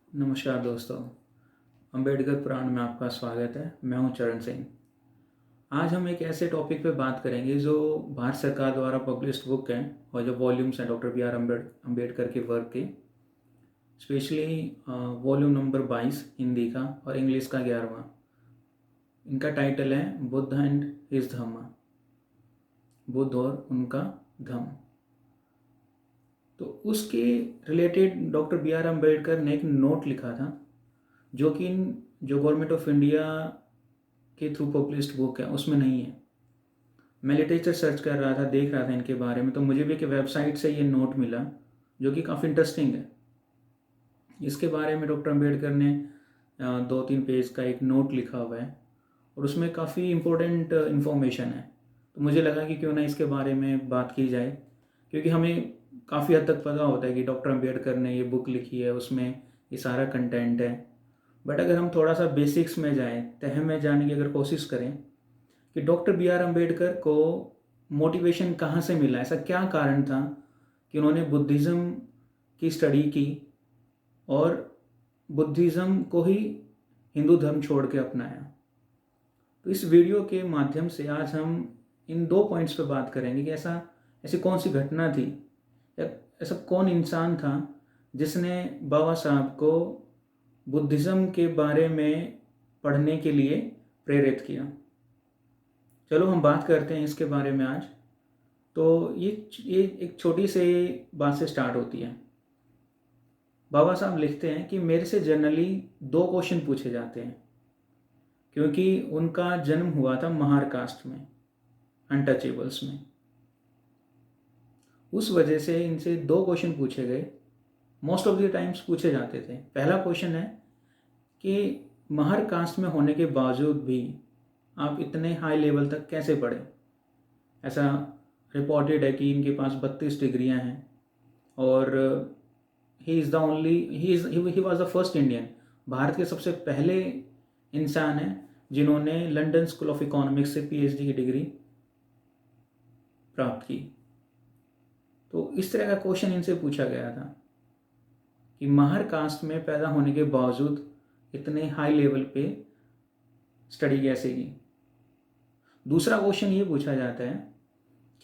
नमस्कार दोस्तों। अंबेडकर पुराण में आपका स्वागत है। मैं हूं चरण सिंह। आज हम एक ऐसे टॉपिक पे बात करेंगे जो भारत सरकार द्वारा पब्लिश्ड बुक है और जो वॉल्यूम्स हैं डॉक्टर बी आर अम्बेडकर के वर्क के, स्पेशली वॉल्यूम नंबर 22 हिंदी का और इंग्लिश का 11वां। इनका टाइटल है बुद्ध एंड हिज धम्म, बुद्ध और उनका धम्म। तो उसके related doctor B R Ambedkar ने एक नोट लिखा था जो कि जो गवर्नमेंट ऑफ इंडिया के थ्रू पब्लिश्ड बुक है उसमें नहीं है। मैं लिटरेचर सर्च कर रहा था, देख रहा था इनके बारे में, तो मुझे भी एक वेबसाइट से ये नोट मिला जो कि काफ़ी इंटरेस्टिंग है। इसके बारे में डॉक्टर अम्बेडकर ने 2-3 पेज का एक नोट लिखा हुआ है और उसमें काफ़ी इम्पोर्टेंट इन्फॉर्मेशन है। तो मुझे लगा कि क्यों ना इसके बारे में बात की जाए, क्योंकि हमें काफ़ी हद तक पता होता है कि डॉक्टर अम्बेडकर ने ये बुक लिखी है, उसमें ये सारा कंटेंट है। बट अगर हम थोड़ा सा बेसिक्स में जाएं, तह में जाने की अगर कोशिश करें कि डॉक्टर बी आर अम्बेडकर को मोटिवेशन कहाँ से मिला, ऐसा क्या कारण था कि उन्होंने बुद्धिज़्म की स्टडी की और बुद्धिज़्म को ही हिंदू धर्म छोड़ के अपनाया। तो इस वीडियो के माध्यम से आज हम इन 2 पॉइंट्स पे बात करेंगे कि ऐसी कौन सी घटना थी या ऐसा कौन इंसान था जिसने बाबा साहब को बुद्धिज़्म के बारे में पढ़ने के लिए प्रेरित किया। चलो हम बात करते हैं इसके बारे में आज। तो ये एक छोटी सी बात से स्टार्ट होती है। बाबा साहब लिखते हैं कि मेरे से जनरली 2 क्वेश्चन पूछे जाते हैं, क्योंकि उनका जन्म हुआ था महार कास्ट में, अनटचेबल्स में। उस वजह से इनसे 2 क्वेश्चन पूछे गए, मोस्ट ऑफ द टाइम्स पूछे जाते थे। पहला क्वेश्चन है कि महार कास्ट में होने के बावजूद भी आप इतने हाई लेवल तक कैसे पढ़े। ऐसा रिपोर्टेड है कि इनके पास 32 डिग्रियां हैं और he was the first Indian, Bharat के सबसे पहले इंसान हैं जिन्होंने लंदन स्कूल ऑफ इकोनॉमिक्स से पीएचडी की डिग्री प्राप्त की। तो इस तरह का क्वेश्चन इनसे पूछा गया था कि महार कास्ट में पैदा होने के बावजूद इतने हाई लेवल पे स्टडी कैसे की। दूसरा क्वेश्चन ये पूछा जाता है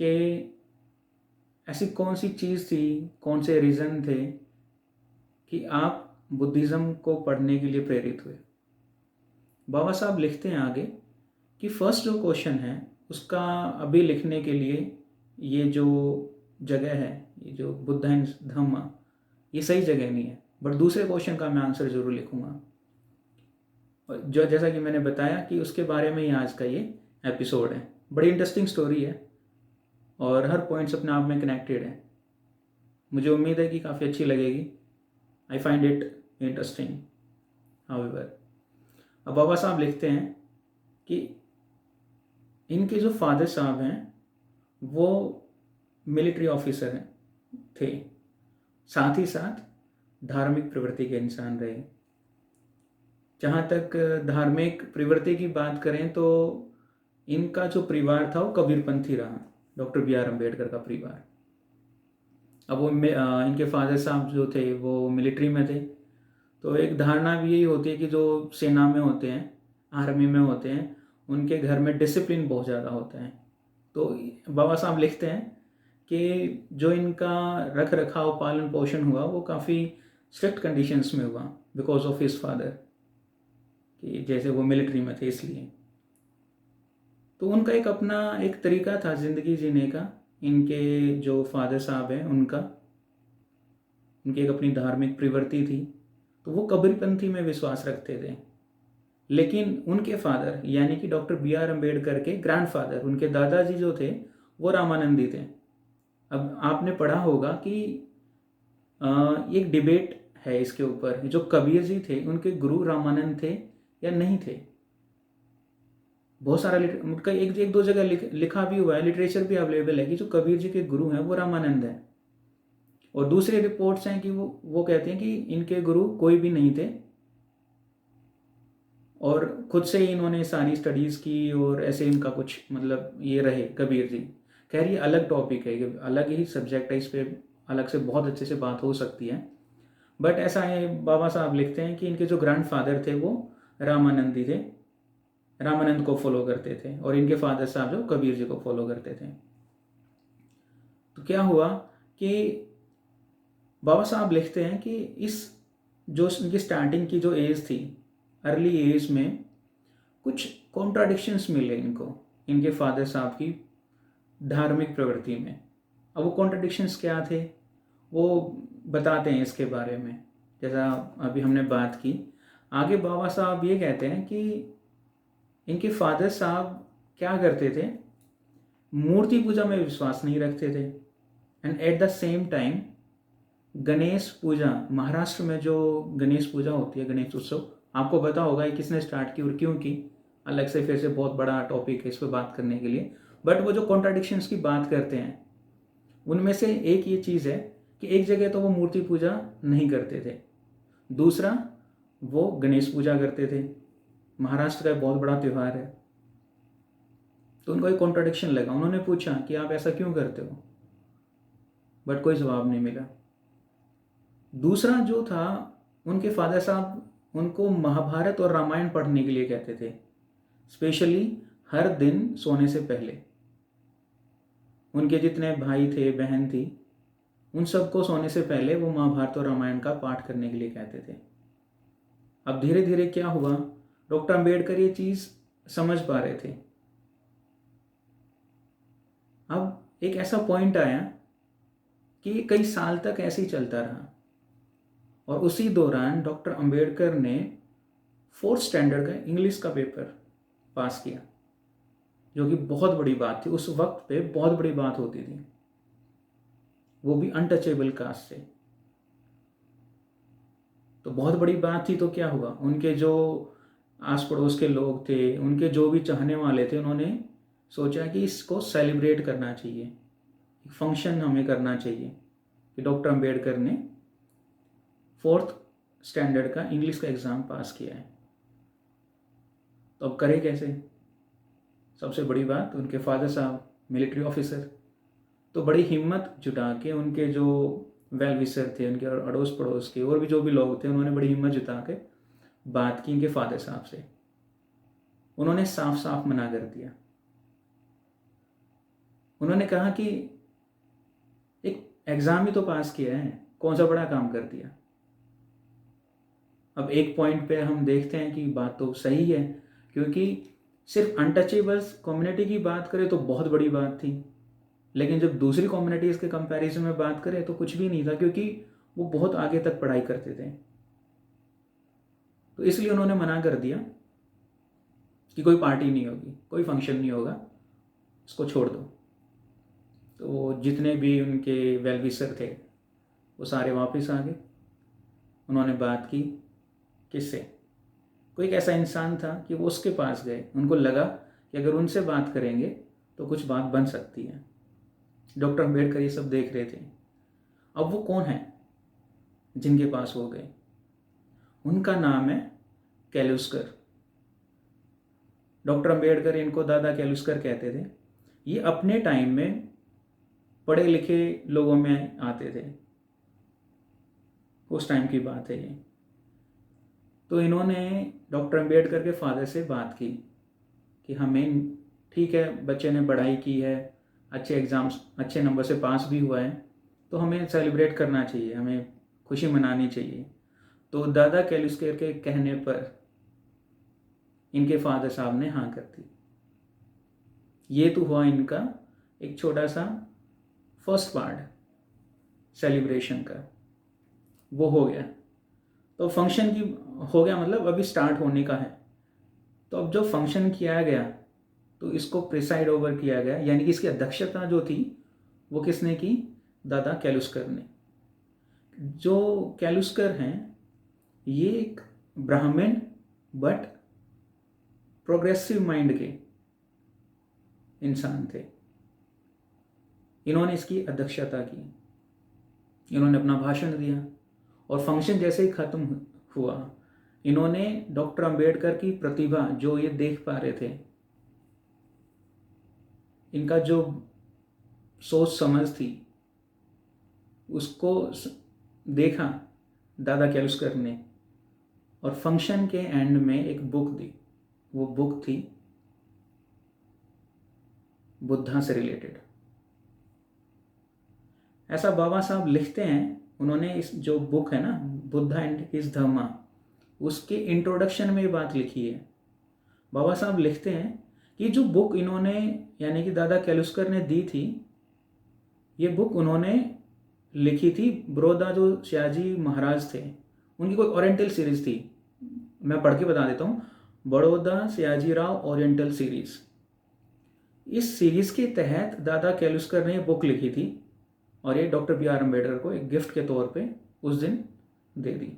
कि ऐसी कौन सी चीज़ थी, कौन से रीज़न थे कि आप बुद्धिज़्म को पढ़ने के लिए प्रेरित हुए। बाबा साहब लिखते हैं आगे कि फर्स्ट जो क्वेश्चन है उसका अभी लिखने के लिए ये जो जगह है, ये जो बुद्ध एंड धम्म, ये सही जगह नहीं है। बट दूसरे क्वेश्चन का मैं आंसर ज़रूर लिखूँगा, जो जैसा कि मैंने बताया कि उसके बारे में ही आज का ये एपिसोड है। बड़ी इंटरेस्टिंग स्टोरी है और हर पॉइंट्स अपने आप में कनेक्टेड है। मुझे उम्मीद है कि काफ़ी अच्छी लगेगी। I find it interesting. However, अब बाबा साहब लिखते हैं कि इनके जो फादर साहब हैं वो मिलिट्री ऑफिसर हैं थे, साथ ही साथ धार्मिक प्रवृत्ति के इंसान रहे। जहाँ तक धार्मिक प्रवृत्ति की बात करें तो इनका जो परिवार था वो कबीरपंथी रहा, डॉक्टर बी आर अम्बेडकर का परिवार। अब वो इनके फादर साहब जो थे वो मिलिट्री में थे, तो एक धारणा भी यही होती है कि जो सेना में होते हैं, आर्मी में होते हैं, उनके घर में डिसिप्लिन बहुत ज़्यादा होता है। तो बाबा साहब लिखते हैं कि जो इनका रख रखाव पालन पोषण हुआ वो काफ़ी स्ट्रिक्ट कंडीशंस में हुआ बिकॉज ऑफ हिज फादर, कि जैसे वो मिलिट्री में थे इसलिए। तो उनका एक अपना एक तरीका था ज़िंदगी जीने का। इनके जो फादर साहब हैं उनकी एक अपनी धार्मिक प्रवृत्ति थी, तो वो कबीरपंथी में विश्वास रखते थे। लेकिन उनके फादर यानी कि डॉक्टर बी आर अम्बेडकर के ग्रैंडफादर, उनके दादाजी जो थे वो रामानंदी थे। अब आपने पढ़ा होगा कि एक डिबेट है इसके ऊपर, जो कबीर जी थे उनके गुरु रामानंद थे या नहीं थे। बहुत सारा उनका एक दो जगह लिखा भी हुआ है, लिटरेचर भी अवेलेबल है कि जो कबीर जी के गुरु हैं वो रामानंद है। और दूसरी रिपोर्ट्स हैं कि वो कहते हैं कि इनके गुरु कोई भी नहीं थे और खुद से ही इन्होंने सारी स्टडीज़ की और ऐसे इनका कुछ मतलब ये रहे कबीर जी। खैर ये अलग टॉपिक है, ये अलग ही सब्जेक्ट है, इस पर अलग से बहुत अच्छे से बात हो सकती है। बट ऐसा है, बाबा साहब लिखते हैं कि इनके जो ग्रैंडफादर थे वो रामानंदी थे, रामानंद को फॉलो करते थे, और इनके फादर साहब जो कबीर जी को फॉलो करते थे। तो क्या हुआ कि बाबा साहब लिखते हैं कि इस जो इनकी स्टार्टिंग की जो एज थी, अर्ली एज में कुछ कॉन्ट्राडिक्शंस मिले इनको, इनके फादर साहब की धार्मिक प्रवृत्ति में। अब वो कॉन्ट्राडिक्शंस क्या थे वो बताते हैं इसके बारे में, जैसा अभी हमने बात की। आगे बाबा साहब ये कहते हैं कि इनके फादर साहब क्या करते थे, मूर्ति पूजा में विश्वास नहीं रखते थे, and at the same time Ganesh puja, Maharashtra में जो गणेश पूजा होती है, गणेश उत्सव, आपको पता होगा किसने स्टार्ट की और क्यों की, अलग से फिर से बहुत बड़ा टॉपिक है इस पर बात करने के लिए। बट वो जो कॉन्ट्राडिक्शंस की बात करते हैं उनमें से एक ये चीज़ है कि एक जगह तो वो मूर्ति पूजा नहीं करते थे, दूसरा वो गणेश पूजा करते थे, महाराष्ट्र का बहुत बड़ा त्यौहार है। तो उनको एक कॉन्ट्राडिक्शन लगा, उन्होंने पूछा कि आप ऐसा क्यों करते हो, बट कोई जवाब नहीं मिला। दूसरा जो था, उनके फादर साहब उनको महाभारत और रामायण पढ़ने के लिए कहते थे, स्पेशली हर दिन सोने से पहले। उनके जितने भाई थे, बहन थी, उन सबको सोने से पहले वो महाभारत और रामायण का पाठ करने के लिए कहते थे। अब धीरे धीरे क्या हुआ, डॉक्टर अंबेडकर ये चीज़ समझ पा रहे थे। अब एक ऐसा पॉइंट आया कि कई साल तक ऐसे ही चलता रहा, और उसी दौरान डॉक्टर अंबेडकर ने 4th स्टैंडर्ड का इंग्लिश का पेपर पास किया, जो कि बहुत बड़ी बात थी उस वक्त पे, बहुत बड़ी बात होती थी, वो भी अनटचेबल कास्ट से। तो बहुत बड़ी बात थी। तो क्या हुआ, उनके जो आस पड़ोस के लोग थे, उनके जो भी चाहने वाले थे, उन्होंने सोचा कि इसको सेलिब्रेट करना चाहिए, एक फंक्शन हमें करना चाहिए कि डॉक्टर अंबेडकर ने 4th स्टैंडर्ड का इंग्लिश का एग्ज़ाम पास किया है। तो अब करें कैसे? सबसे बड़ी बात, उनके फादर साहब मिलिट्री ऑफिसर, तो बड़ी हिम्मत जुटा के उनके जो वेल विशर थे, उनके अड़ोस पड़ोस के और भी जो भी लोग थे, उन्होंने बड़ी हिम्मत जुटा के बात की इनके फादर साहब से। उन्होंने साफ साफ मना कर दिया। उन्होंने कहा कि एक एग्ज़ाम ही तो पास किया है, कौन सा बड़ा काम कर दिया। अब एक पॉइंट पे हम देखते हैं कि बात तो सही है, क्योंकि सिर्फ अनटचेबल्स कम्युनिटी की बात करें तो बहुत बड़ी बात थी, लेकिन जब दूसरी कम्युनिटीज़ के कंपैरिजन में बात करें तो कुछ भी नहीं था, क्योंकि वो बहुत आगे तक पढ़ाई करते थे। तो इसलिए उन्होंने मना कर दिया कि कोई पार्टी नहीं होगी, कोई फंक्शन नहीं होगा, इसको छोड़ दो। तो जितने भी उनके वेल विशर थे वो सारे वापस आ गए। उन्होंने बात की किससे, कोई एक ऐसा इंसान था कि वो उसके पास गए, उनको लगा कि अगर उनसे बात करेंगे तो कुछ बात बन सकती है। डॉक्टर अंबेडकर ये सब देख रहे थे। अब वो कौन है जिनके पास वो गए? उनका नाम है कैलुस्कर। डॉक्टर अंबेडकर इनको दादा कैलुस्कर कहते थे। ये अपने टाइम में पढ़े लिखे लोगों में आते थे, उस टाइम की बात है ये। तो इन्होंने डॉक्टर अंबेडकर के फादर से बात की कि हमें, ठीक है, बच्चे ने पढ़ाई की है, अच्छे एग्ज़ाम्स अच्छे नंबर से पास भी हुआ है, तो हमें सेलिब्रेट करना चाहिए, हमें खुशी मनानी चाहिए। तो दादा कैलुस्कर के कहने पर इनके फादर साहब ने हाँ कर दी। ये तो हुआ इनका एक छोटा सा फर्स्ट पार्ट सेलिब्रेशन का, वो हो गया। तो फंक्शन की हो गया, मतलब अभी स्टार्ट होने का है। तो अब जो फंक्शन किया गया तो इसको प्रिसाइड ओवर किया गया, यानी कि इसकी अध्यक्षता जो थी वो किसने की? दादा कैलुस्कर ने। जो कैलुस्कर हैं ये एक ब्राह्मण बट प्रोग्रेसिव माइंड के इंसान थे। इन्होंने इसकी अध्यक्षता की, इन्होंने अपना भाषण दिया, और फंक्शन जैसे ही ख़त्म हुआ, इन्होंने डॉक्टर अंबेडकर की प्रतिभा जो ये देख पा रहे थे, इनका जो सोच समझ थी, उसको देखा दादा केलुस्कर ने, और फंक्शन के एंड में एक बुक दी। वो बुक थी बुद्धा से रिलेटेड। ऐसा बाबा साहब लिखते हैं, उन्होंने इस जो बुक है ना बुद्धा एंड हिज धम्मा, उसके इंट्रोडक्शन में ये बात लिखी है। बाबा साहब लिखते हैं कि जो बुक इन्होंने यानी कि दादा केलुस्कर ने दी थी, ये बुक उन्होंने लिखी थी बड़ौदा जो श्याजी महाराज थे, उनकी कोई ओरिएंटल सीरीज थी। मैं पढ़ के बता देता हूँ, बड़ौदा सयाजीराव ओरिएंटल सीरीज। इस सीरीज के तहत दादा केलुस्कर ने बुक लिखी थी और ये डॉक्टर बी आर अम्बेडकर को एक गिफ्ट के तौर पे उस दिन दे दी।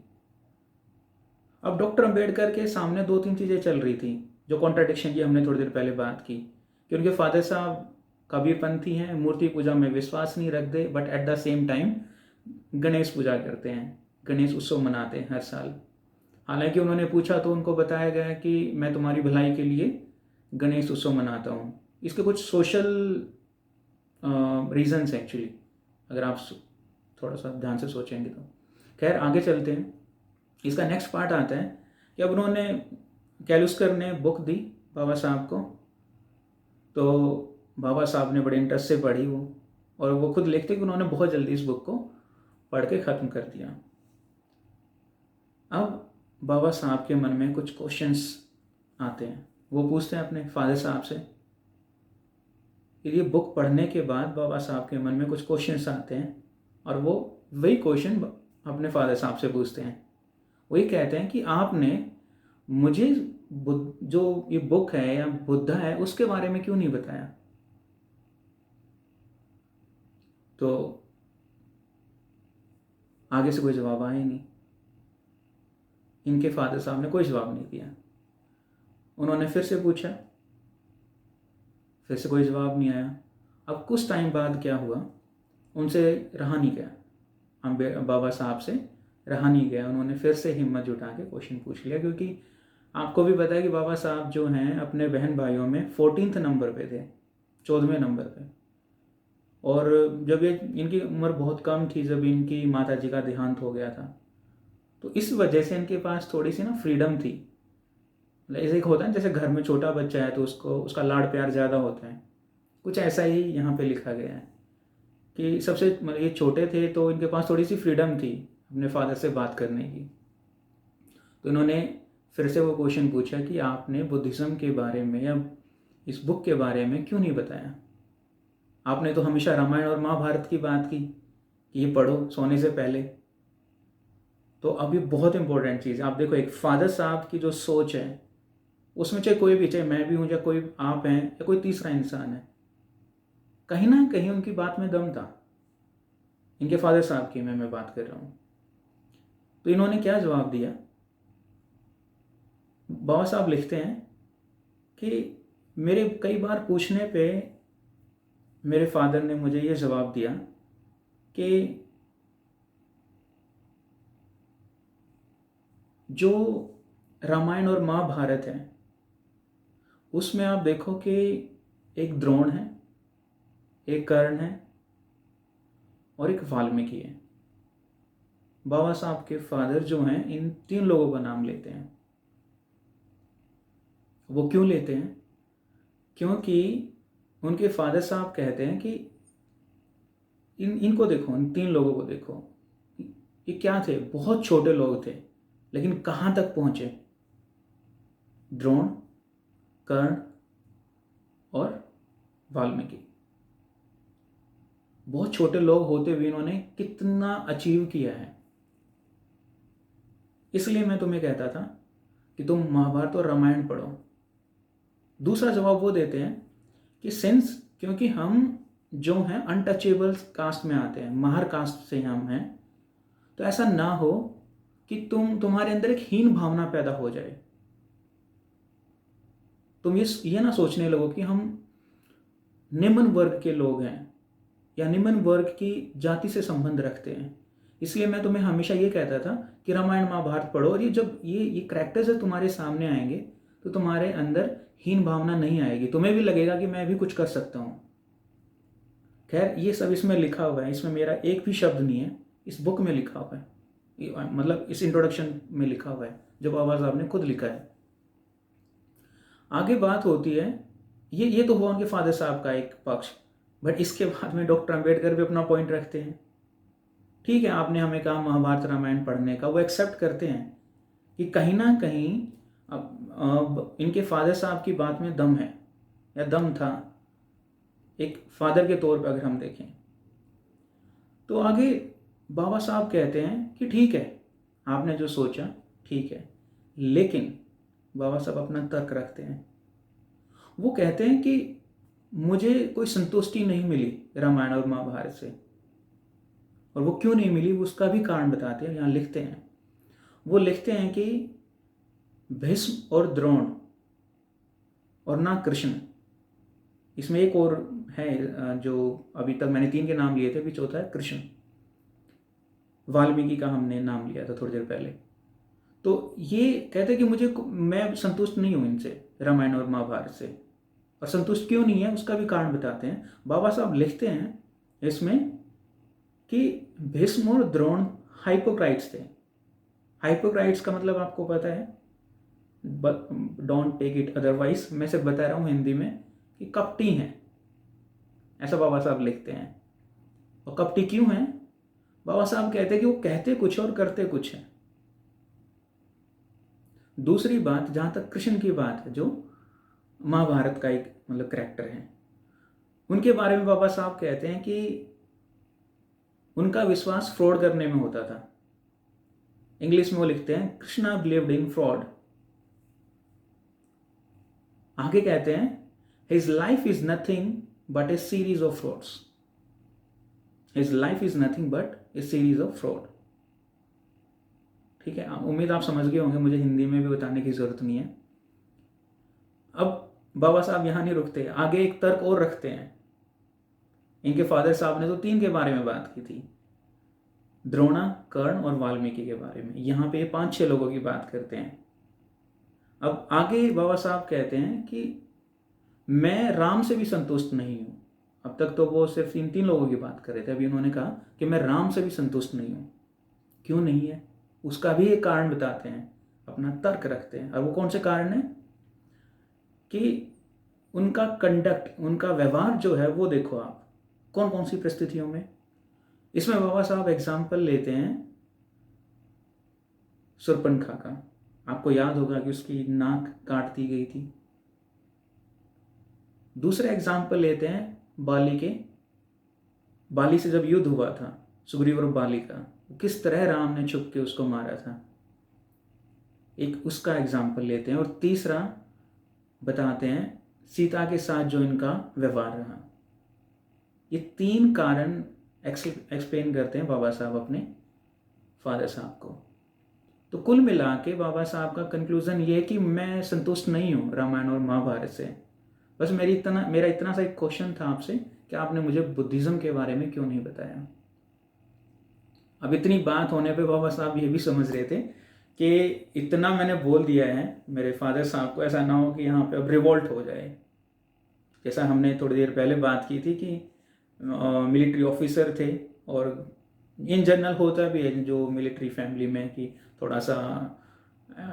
अब डॉक्टर अम्बेडकर के सामने दो तीन चीज़ें चल रही थी, जो कॉन्ट्राडिक्शन की हमने थोड़ी देर पहले बात की, कि उनके फादर साहब कबीरपंथी हैं, मूर्ति पूजा में विश्वास नहीं रखते, but at the same time Ganesh puja करते हैं, गणेश उत्सव मनाते हैं हर साल। हालांकि उन्होंने पूछा तो उनको बताया गया कि मैं तुम्हारी भलाई के लिए गणेश उत्सव मनाता हूँ। इसके कुछ सोशल रीजंस हैं एक्चुअली, अगर आप थोड़ा सा ध्यान से सोचेंगे तो। खैर आगे चलते हैं। इसका नेक्स्ट पार्ट आता है कि अब उन्होंने केलुस्कर ने बुक दी बाबा साहब को, तो बाबा साहब ने बड़े इंटरेस्ट से पढ़ी वो, और वो खुद लिखते कि उन्होंने बहुत जल्दी इस बुक को पढ़ के ख़त्म कर दिया। अब बाबा साहब के मन में कुछ क्वेश्चंस आते हैं, वो पूछते हैं अपने फादर साहब से। ये बुक पढ़ने के बाद बाबा साहब के मन में कुछ क्वेश्चंस आते हैं, और वो वही क्वेश्चन अपने फादर साहब से पूछते हैं। वही कहते हैं कि आपने मुझे जो ये बुक है या बुद्धा है उसके बारे में क्यों नहीं बताया। तो आगे से कोई जवाब आया ही नहीं। इनके फादर साहब ने कोई जवाब नहीं दिया। उन्होंने फिर से पूछा, फिर से कोई जवाब नहीं आया। अब कुछ टाइम बाद क्या हुआ, उनसे रहा नहीं गया, हम बाबा साहब से रहा नहीं गया। उन्होंने फिर से हिम्मत जुटा के क्वेश्चन पूछ लिया, क्योंकि आपको भी पता है कि बाबा साहब जो हैं अपने बहन भाइयों में 14वें नंबर पे थे, 14वें नंबर पे। और जब ये इनकी उम्र बहुत कम थी जब इनकी माता जी का देहांत हो गया था, तो इस वजह से इनके पास थोड़ी सी ना फ्रीडम थी। ऐसे एक होता है जैसे घर में छोटा बच्चा है तो उसका लाड़ प्यार ज़्यादा होता है, कुछ ऐसा ही यहाँ पे लिखा गया है कि सबसे मतलब ये छोटे थे तो इनके पास थोड़ी सी फ्रीडम थी अपने फादर से बात करने की। तो इन्होंने फिर से वो क्वेश्चन पूछा कि आपने बुद्धिज़्म के बारे में या इस बुक के बारे में क्यों नहीं बताया। आपने तो हमेशा रामायण और महाभारत की बात की कि ये पढ़ो सोने से पहले। तो अब ये बहुत इंपॉर्टेंट चीज़ है। आप देखो, एक फादर साहब की जो सोच है उसमें चाहे कोई भी, चाहे मैं भी हूँ या कोई आप हैं या कोई तीसरा इंसान है, कहीं ना कहीं उनकी बात में दम था। इनके फादर साहब की मैं बात कर रहा हूँ। तो इन्होंने क्या जवाब दिया, बाबा साहब लिखते हैं कि मेरे कई बार पूछने पे मेरे फादर ने मुझे ये जवाब दिया कि जो रामायण और महाभारत है उसमें आप देखो कि एक द्रोण है, एक कर्ण है और एक वाल्मीकि है। बाबा साहब के फादर जो हैं इन तीन लोगों का नाम लेते हैं। वो क्यों लेते हैं? क्योंकि उनके फादर साहब कहते हैं कि इनको देखो, इन तीन लोगों को देखो, ये क्या थे, बहुत छोटे लोग थे लेकिन कहाँ तक पहुँचे। द्रोण, कर्ण और वाल्मीकि, बहुत छोटे लोग होते हुए इन्होंने कितना अचीव किया है। इसलिए मैं तुम्हें कहता था कि तुम महाभारत और रामायण पढ़ो। दूसरा जवाब वो देते हैं कि सिंस क्योंकि हम जो हैं अनटचेबल कास्ट में आते हैं, महर कास्ट से हम हैं, तो ऐसा ना हो कि तुम्हारे अंदर एक हीन भावना पैदा हो जाए। तुम ये ना सोचने लगो कि हम निम्न वर्ग के लोग हैं या निम्न वर्ग की जाति से संबंध रखते हैं। इसलिए मैं तुम्हें हमेशा ये कहता था कि रामायण महाभारत पढ़ो, और ये जब ये करैक्टर्स है तुम्हारे सामने आएंगे तो तुम्हारे अंदर हीन भावना नहीं आएगी, तुम्हें भी लगेगा कि मैं भी कुछ कर सकता हूँ। खैर ये सब इसमें लिखा हुआ है, इसमें मेरा एक भी शब्द नहीं है, इस बुक में लिखा हुआ है। मतलब इस इंट्रोडक्शन में लिखा हुआ है जो बाबा साहब ने खुद लिखा है। आगे बात होती है, ये तो हुआ उनके फादर साहब का एक पक्ष, बट इसके बाद में डॉक्टर अम्बेडकर भी अपना पॉइंट रखते हैं। ठीक है, आपने हमें कहा महाभारत रामायण पढ़ने का, वो एक्सेप्ट करते हैं कि कहीं ना कहीं अब इनके फादर साहब की बात में दम है या दम था, एक फादर के तौर पर अगर हम देखें। तो आगे बाबा साहब कहते हैं कि ठीक है, आपने जो सोचा ठीक है, लेकिन बाबा साहब अपना तर्क रखते हैं। वो कहते हैं कि मुझे कोई संतुष्टि नहीं मिली रामायण और महाभारत से, और वो क्यों नहीं मिली उसका भी कारण बताते हैं, यहाँ लिखते हैं। वो लिखते हैं कि भीष्म और द्रोण और ना कृष्ण, इसमें एक और है जो अभी तक मैंने 3 के नाम लिए थे, अभी चौथा है कृष्ण। वाल्मीकि का हमने नाम लिया था थोड़ी देर पहले। तो ये कहते हैं कि मैं संतुष्ट नहीं हूं इनसे, रामायण और महाभारत से। और संतुष्ट क्यों नहीं है उसका भी कारण बताते हैं। बाबा साहब लिखते हैं इसमें कि भीष्म और द्रोण हाइपोक्राइट्स थे। हाइपोक्राइट्स का मतलब आपको पता है, डोंट टेक इट अदरवाइज, मैं सिर्फ बता रहा हूँ हिंदी में कि कपटी हैं, ऐसा बाबा साहब लिखते हैं। और कपटी क्यों हैं? बाबा साहब कहते हैं कि वो कहते कुछ और करते कुछ है। दूसरी बात, जहां तक कृष्ण की बात है, जो महाभारत का एक मतलब कैरेक्टर है, उनके बारे में बाबा साहब कहते हैं कि उनका विश्वास फ्रॉड करने में होता था। इंग्लिश में वो लिखते हैं कृष्णा बिलीव्ड इन फ्रॉड। आगे कहते हैं his life is nothing but A series of frauds. His life is nothing but A series of fraud. ठीक है, उम्मीद आप समझ गए होंगे, मुझे हिंदी में भी बताने की जरूरत नहीं है। अब बाबा साहब यहां नहीं रुकते, आगे एक तर्क और रखते हैं। इनके फादर साहब ने तो 3 के बारे में बात की थी, द्रोणा, कर्ण और वाल्मीकि के बारे में। यहाँ पे 5-6 लोगों की बात करते हैं। अब आगे बाबा साहब कहते हैं कि मैं राम से भी संतुष्ट नहीं हूं। अब तक तो वो सिर्फ इन 3 लोगों की बात कर रहे थे, अभी उन्होंने कहा कि मैं राम से भी संतुष्ट नहीं हूं। क्यों नहीं है उसका भी एक कारण बताते हैं, अपना तर्क रखते हैं। और वो कौन से कारण है कि उनका कंडक्ट, उनका व्यवहार जो है वो देखो आप, कौन कौन सी परिस्थितियों में। इसमें बाबा साहब एग्जाम्पल लेते हैं शूर्पणखा का। आपको याद होगा कि उसकी नाक काट दी गई थी। दूसरा एग्जाम्पल लेते हैं बाली से जब युद्ध हुआ था, सुग्रीव और बाली का, किस तरह राम ने छुप के उसको मारा था, एक उसका एग्जाम्पल लेते हैं। और तीसरा बताते हैं सीता के साथ जो इनका व्यवहार रहा। ये 3 कारण एक्सप्लेन करते हैं बाबा साहब अपने फादर साहब को। तो कुल मिला के बाबा साहब का कंक्लूजन ये है कि मैं संतुष्ट नहीं हूँ रामायण और महाभारत से। बस मेरा इतना सा एक क्वेश्चन था आपसे कि आपने मुझे बुद्धिज्म के बारे में क्यों नहीं बताया। अब इतनी बात होने पे बाबा साहब ये भी समझ रहे थे कि इतना मैंने बोल दिया है मेरे फादर साहब को, ऐसा ना हो कि यहाँ पे अब रिवोल्ट हो जाए। जैसा हमने थोड़ी देर पहले बात की थी कि मिलिट्री ऑफिसर थे, और इन जनरल होता भी है जो मिलिट्री फैमिली में कि थोड़ा सा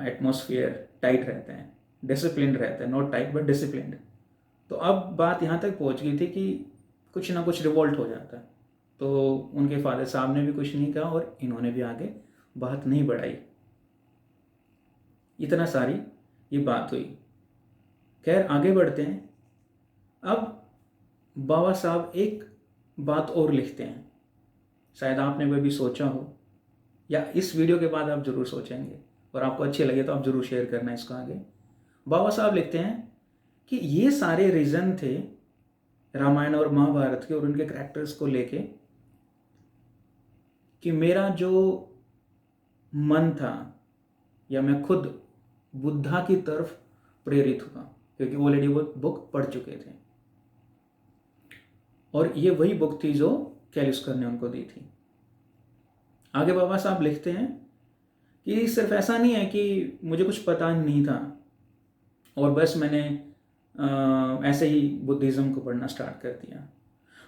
एटमॉस्फेयर टाइट रहता है, डिसिप्लिन रहता है, नॉट टाइट बट डिसिप्लिन। तो अब बात यहाँ तक पहुँच गई थी कि कुछ ना कुछ रिवोल्ट हो जाता है। तो उनके फादर साहब ने भी कुछ नहीं कहा और इन्होंने भी आगे बात नहीं बढ़ाई। इतना सारी ये बात हुई। खैर आगे बढ़ते हैं। अब बाबा साहब एक बात और लिखते हैं, शायद आपने वह भी सोचा हो, या इस वीडियो के बाद आप जरूर सोचेंगे, और आपको अच्छे लगे तो आप जरूर शेयर करना इसको आगे। बाबा साहब लिखते हैं कि ये सारे रीजन थे रामायण और महाभारत के और उनके कैरेक्टर्स को लेके कि मेरा जो मन था, या मैं खुद बुद्धा की तरफ प्रेरित हुआ, क्योंकि ऑलरेडी वो बुक पढ़ चुके थे, और ये वही बुक थी जो कैलिस्कर ने उनको दी थी। आगे बाबा साहब लिखते हैं कि सिर्फ ऐसा नहीं है कि मुझे कुछ पता नहीं था और बस मैंने ऐसे ही बुद्धिज़्म को पढ़ना स्टार्ट कर दिया।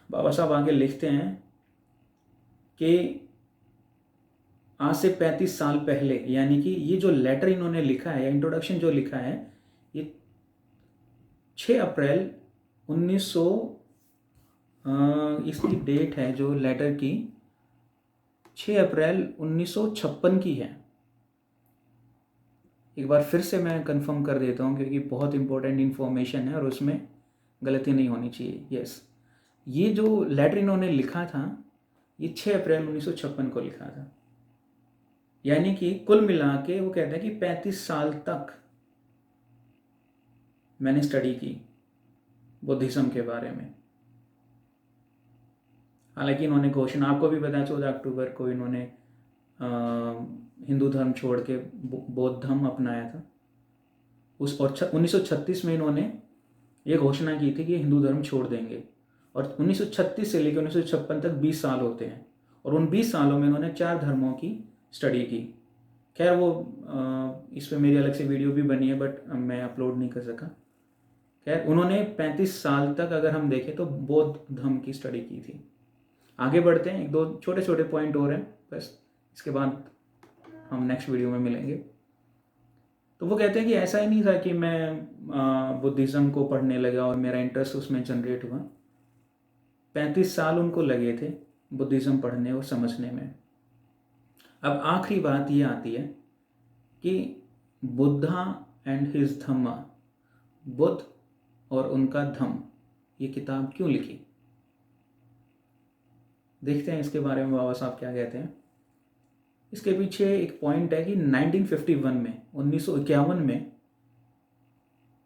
बाबा साहब आगे लिखते हैं कि आज से 35 साल पहले, यानी कि ये जो लेटर इन्होंने लिखा है या इंट्रोडक्शन जो लिखा है, ये 6 अप्रैल 1900, इसकी डेट है जो लेटर की 6 अप्रैल 1956 की है। एक बार फिर से मैं कंफर्म कर देता हूँ क्योंकि बहुत इंपॉर्टेंट इन्फॉर्मेशन है और उसमें गलती नहीं होनी चाहिए। यस, ये जो लेटर इन्होंने लिखा था ये 6 अप्रैल 1956 को लिखा था। यानी कि कुल मिला के वो कहते हैं कि 35 साल तक मैंने स्टडी की बुद्धिज्म के बारे में। हालांकि इन्होंने घोषणा, आपको भी पता है, 14 अक्टूबर को इन्होंने हिंदू धर्म छोड़ के बौद्ध धर्म अपनाया था। उस और 1936 में इन्होंने ये घोषणा की थी कि हिंदू धर्म छोड़ देंगे, और 1936 से लेकर 1956 तक 20 साल होते हैं, और उन 20 सालों में इन्होंने 4 धर्मों की स्टडी की। खैर वो इस पर मेरी अलग से वीडियो भी बनी है बट मैं अपलोड नहीं कर सका। खैर उन्होंने 35 साल तक अगर हम देखें तो बौद्ध धर्म की स्टडी की थी। आगे बढ़ते हैं, 1-2 छोटे छोटे पॉइंट और हैं बस, इसके बाद हम नेक्स्ट वीडियो में मिलेंगे। तो वो कहते हैं कि ऐसा ही नहीं था कि मैं बुद्धिज़्म को पढ़ने लगा और मेरा इंटरेस्ट उसमें जनरेट हुआ। 35 साल उनको लगे थे बुद्धिज़्म पढ़ने और समझने में। अब आखिरी बात ये आती है कि बुद्धा एंड हिज धम्मा, बुद्ध और उनका धम्म, ये किताब क्यों लिखी? देखते हैं इसके बारे में बाबा साहब क्या कहते हैं। इसके पीछे एक पॉइंट है कि 1951 में 1951 में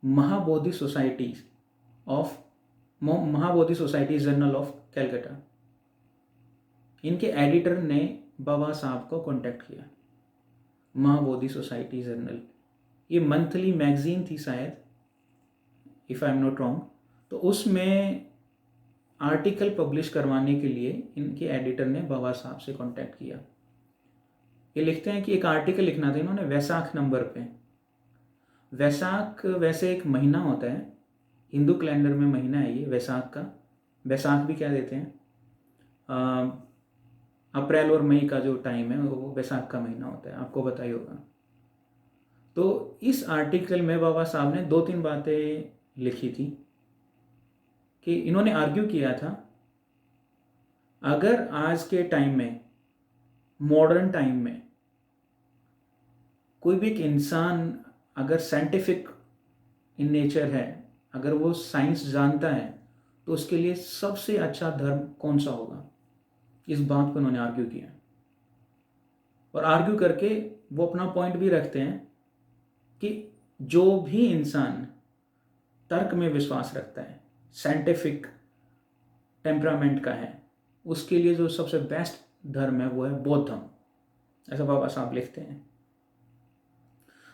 Mahabodhi society journal of Calcutta, इनके एडिटर ने बाबा साहब को कांटेक्ट किया। महाबोधि सोसाइटी जर्नल, ये मंथली मैगजीन थी शायद, if I am not wrong. तो उसमें आर्टिकल पब्लिश करवाने के लिए इनके एडिटर ने बाबा साहब से कांटेक्ट किया। ये लिखते हैं कि एक आर्टिकल लिखना था इन्होंने वैसाख नंबर पे। वैसाख वैसे एक महीना होता है, हिंदू कैलेंडर में महीना है ये वैसाख का। वैसाख भी क्या देते हैं, अप्रैल और मई का जो टाइम है वो वैसाख का महीना होता है, आपको पता ही होगा। तो इस आर्टिकल में बाबा साहब ने 2-3 बातें लिखी थी कि इन्होंने आर्ग्यू किया था, अगर आज के टाइम में, मॉडर्न टाइम में, कोई भी एक इंसान अगर साइंटिफिक इन नेचर है, अगर वो साइंस जानता है, तो उसके लिए सबसे अच्छा धर्म कौन सा होगा? इस बात पर उन्होंने आर्ग्यू किया, और आर्ग्यू करके वो अपना पॉइंट भी रखते हैं कि जो भी इंसान तर्क में विश्वास रखता है, साइंटिफिक टेम्परामेंट का है, उसके लिए जो सबसे बेस्ट धर्म है वो है बौद्ध धर्म, ऐसा बाबा साहब लिखते हैं।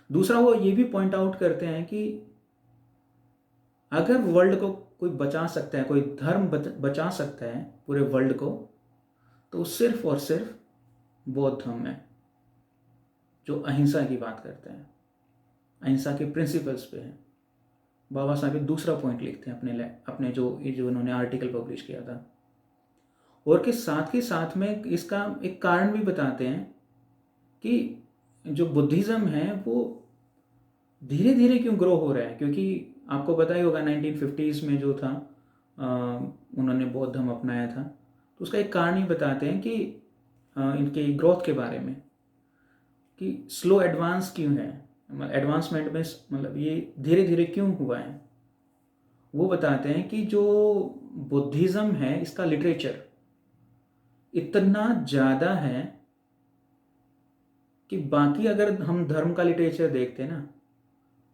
दूसरा वो ये भी पॉइंट आउट करते हैं कि अगर वर्ल्ड को कोई बचा सकता है, कोई धर्म बचा सकता है पूरे वर्ल्ड को, तो सिर्फ और सिर्फ बौद्ध धर्म है, जो अहिंसा की बात करते हैं, अहिंसा के प्रिंसिपल्स पे है। बाबा साहब एक दूसरा पॉइंट लिखते हैं अपने जो उन्होंने आर्टिकल पब्लिश किया था, और के साथ में इसका एक कारण भी बताते हैं कि जो बुद्धिज़्म है वो धीरे धीरे क्यों ग्रो हो रहा है। क्योंकि आपको पता ही होगा 1950s में जो था उन्होंने बौद्ध धर्म अपनाया था, तो उसका एक कारण ही बताते हैं कि इनके ग्रोथ के बारे में, कि स्लो एडवांस क्यों है, एडवांसमेंट में मतलब ये धीरे धीरे क्यों हुआ है। वो बताते हैं कि जो बुद्धिज़्म है इसका लिटरेचर इतना ज़्यादा है कि बाकी अगर हम धर्म का लिटरेचर देखते हैं ना,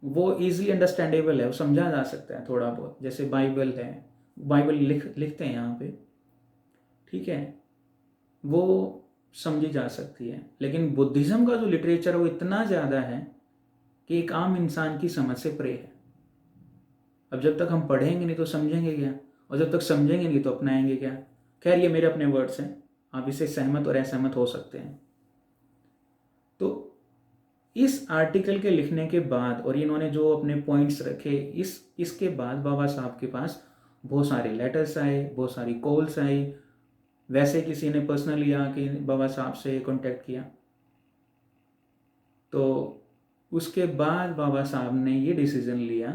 वो इजीली अंडरस्टैंडेबल है, वो समझा जा सकता है थोड़ा बहुत। जैसे बाइबल है, बाइबल लिखते हैं यहाँ पे, ठीक है, वो समझी जा सकती है। लेकिन बुद्धिज़्म का जो लिटरेचर है वो इतना ज़्यादा है कि एक आम इंसान की समझ से परे है। अब जब तक हम पढ़ेंगे नहीं तो समझेंगे क्या, और जब तक समझेंगे नहीं तो अपनाएंगे क्या। खैर ये मेरे अपने वर्ड्स हैं, आप इससे सहमत और असहमत हो सकते हैं। तो इस आर्टिकल के लिखने के बाद और इन्होंने जो अपने पॉइंट्स रखे, इसके बाद बाबा साहब के पास बहुत सारे लेटर्स आए, बहुत सारी कॉल्स आई। वैसे किसी ने पर्सनली आके बाबा साहब से कांटेक्ट किया, तो उसके बाद बाबा साहब ने ये डिसीज़न लिया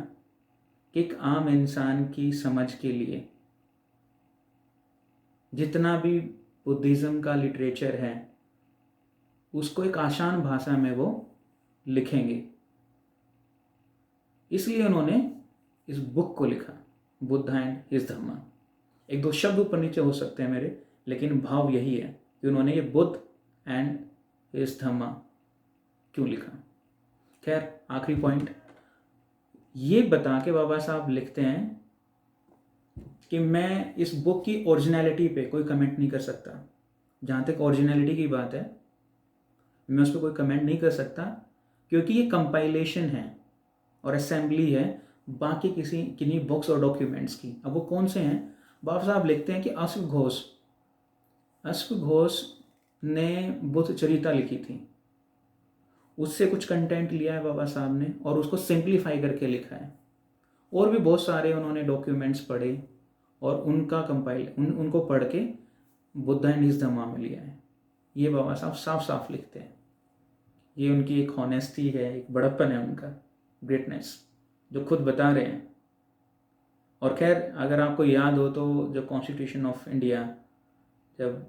कि एक आम इंसान की समझ के लिए जितना भी बुद्धिज़्म का लिटरेचर है उसको एक आसान भाषा में वो लिखेंगे। इसलिए उन्होंने इस बुक को लिखा, बुद्ध एंड हिज धम्मा। एक दो शब्द ऊपर नीचे हो सकते हैं मेरे, लेकिन भाव यही है कि उन्होंने ये बुद्ध एंड हिज धम्मा क्यों लिखा। खैर, आखिरी पॉइंट ये बता के बाबा साहब लिखते हैं कि मैं इस बुक की ओरिजिनलिटी पे कोई कमेंट नहीं कर सकता। जहाँ तक ओरिजिनलिटी की बात है, मैं उस पर कोई कमेंट नहीं कर सकता, क्योंकि ये कंपाइलेशन है और असेंबली है बाकी किन्हीं बुक्स और डॉक्यूमेंट्स की। अब वो कौन से हैं? बाबा साहब लिखते हैं कि अश्व घोष ने बुद्ध चरिता लिखी थी, उससे कुछ कंटेंट लिया है बाबा साहब ने और उसको सिंप्लीफाई करके लिखा है। और भी बहुत सारे उन्होंने डॉक्यूमेंट्स पढ़े और उनका उनको पढ़ के बुद्ध एंड हिज धम्मा में लिया है। ये बाबा साहब साफ साफ लिखते हैं। ये उनकी एक हॉनेस्टी है, एक बड़प्पन है उनका, ग्रेटनेस, जो खुद बता रहे हैं। और खैर, अगर आपको याद हो तो जब कॉन्स्टिट्यूशन ऑफ इंडिया जब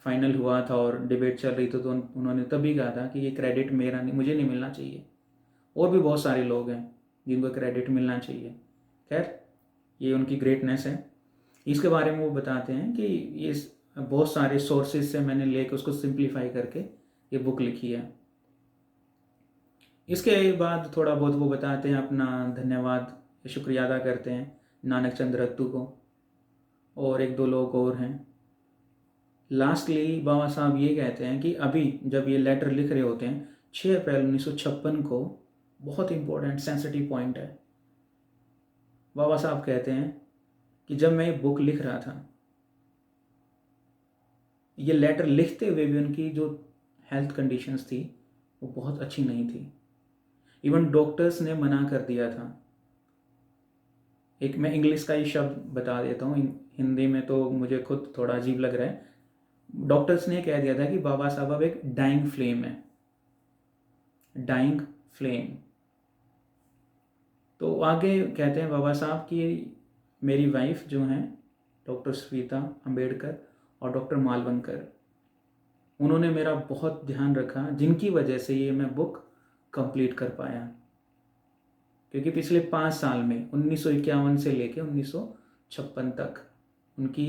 फाइनल हुआ था और डिबेट चल रही थी, तो उन्होंने तभी कहा था कि ये क्रेडिट मुझे नहीं मिलना चाहिए, और भी बहुत सारे लोग हैं जिनको क्रेडिट मिलना चाहिए। खैर, ये उनकी ग्रेटनेस है। इसके बारे में वो बताते हैं कि ये बहुत सारे सोर्सेज से मैंने लेके उसको सिंप्लीफाई करके ये बुक लिखी है। इसके बाद थोड़ा बहुत वो बताते हैं, अपना धन्यवाद शुक्रिया अदा करते हैं नानक चंद रत्तू को, और एक दो लोग और हैं। लास्टली बाबा साहब ये कहते हैं कि अभी जब ये लेटर लिख रहे होते हैं 6 अप्रैल 1956 को, बहुत इंपॉर्टेंट सेंसिटिव पॉइंट है। बाबा साहब कहते हैं कि जब मैं ये बुक लिख रहा था, ये लेटर लिखते हुए भी उनकी जो हेल्थ कंडीशंस थी वो बहुत अच्छी नहीं थी। इवन डॉक्टर्स ने मना कर दिया था। एक मैं इंग्लिश का ही शब्द बता देता हूँ, हिंदी में तो मुझे खुद थोड़ा अजीब लग रहा है। डॉक्टर्स ने कह दिया था कि बाबा साहब अब एक डाइंग फ्लेम है, डाइंग फ्लेम। तो आगे कहते हैं बाबा साहब कि मेरी वाइफ जो हैं डॉक्टर श्वेता अंबेडकर और डॉक्टर मालवंकर, उन्होंने मेरा बहुत ध्यान रखा, जिनकी वजह से ये मैं बुक कंप्लीट कर पाया। क्योंकि पिछले 5 साल में 1951 से लेके 1956 तक उनकी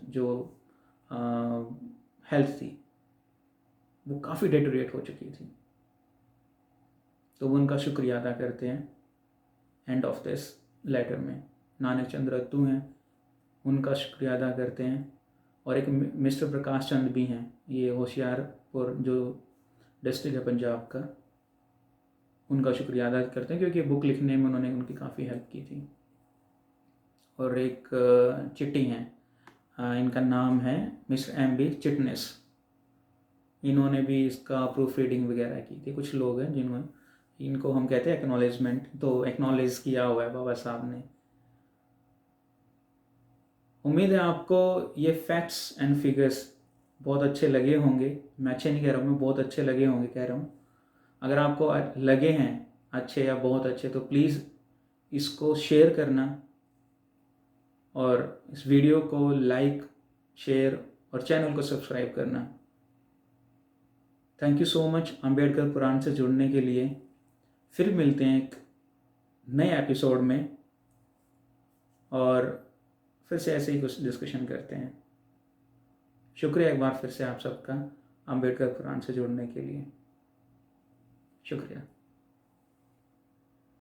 जो हेल्थ थी वो काफ़ी डेटोरेट हो चुकी थी। तो वो उनका शुक्रिया अदा करते हैं एंड ऑफ दिस लेटर में। नानक चंद रत्तू हैं, उनका शुक्रिया अदा करते हैं, और एक मिस्टर प्रकाश चंद भी हैं, ये होशियारपुर जो डिस्ट्रिक्ट है पंजाब का, उनका शुक्रिया अदा करते हैं क्योंकि बुक लिखने में उन्होंने उनकी काफ़ी हेल्प की थी। और एक चिट्टी हैं, इनका नाम है मिस्टर MB चिटनेस, इन्होंने भी इसका प्रूफ रीडिंग वगैरह की थी। कुछ लोग हैं जिन्होंने, इनको हम कहते हैं एक्नॉलेजमेंट, तो एक्नॉलेज किया हुआ है बाबा साहब ने। उम्मीद है आपको ये फैक्ट्स एंड फिगर्स बहुत अच्छे लगे होंगे। मैं अच्छे नहीं कह रहा हूँ, मैं बहुत अच्छे लगे होंगे कह रहा हूँ। अगर आपको लगे हैं अच्छे या बहुत अच्छे तो प्लीज़ इसको शेयर करना, और इस वीडियो को लाइक, शेयर और चैनल को सब्सक्राइब करना। Thank you so much Ambedkar Puran से जुड़ने के लिए। फिर मिलते हैं एक नए एपिसोड में और फिर से ऐसे ही कुछ डिस्कशन करते हैं। शुक्रिया एक बार फिर से आप सबका अंबेडकर पुराण से जुड़ने के लिए। शुक्रिया।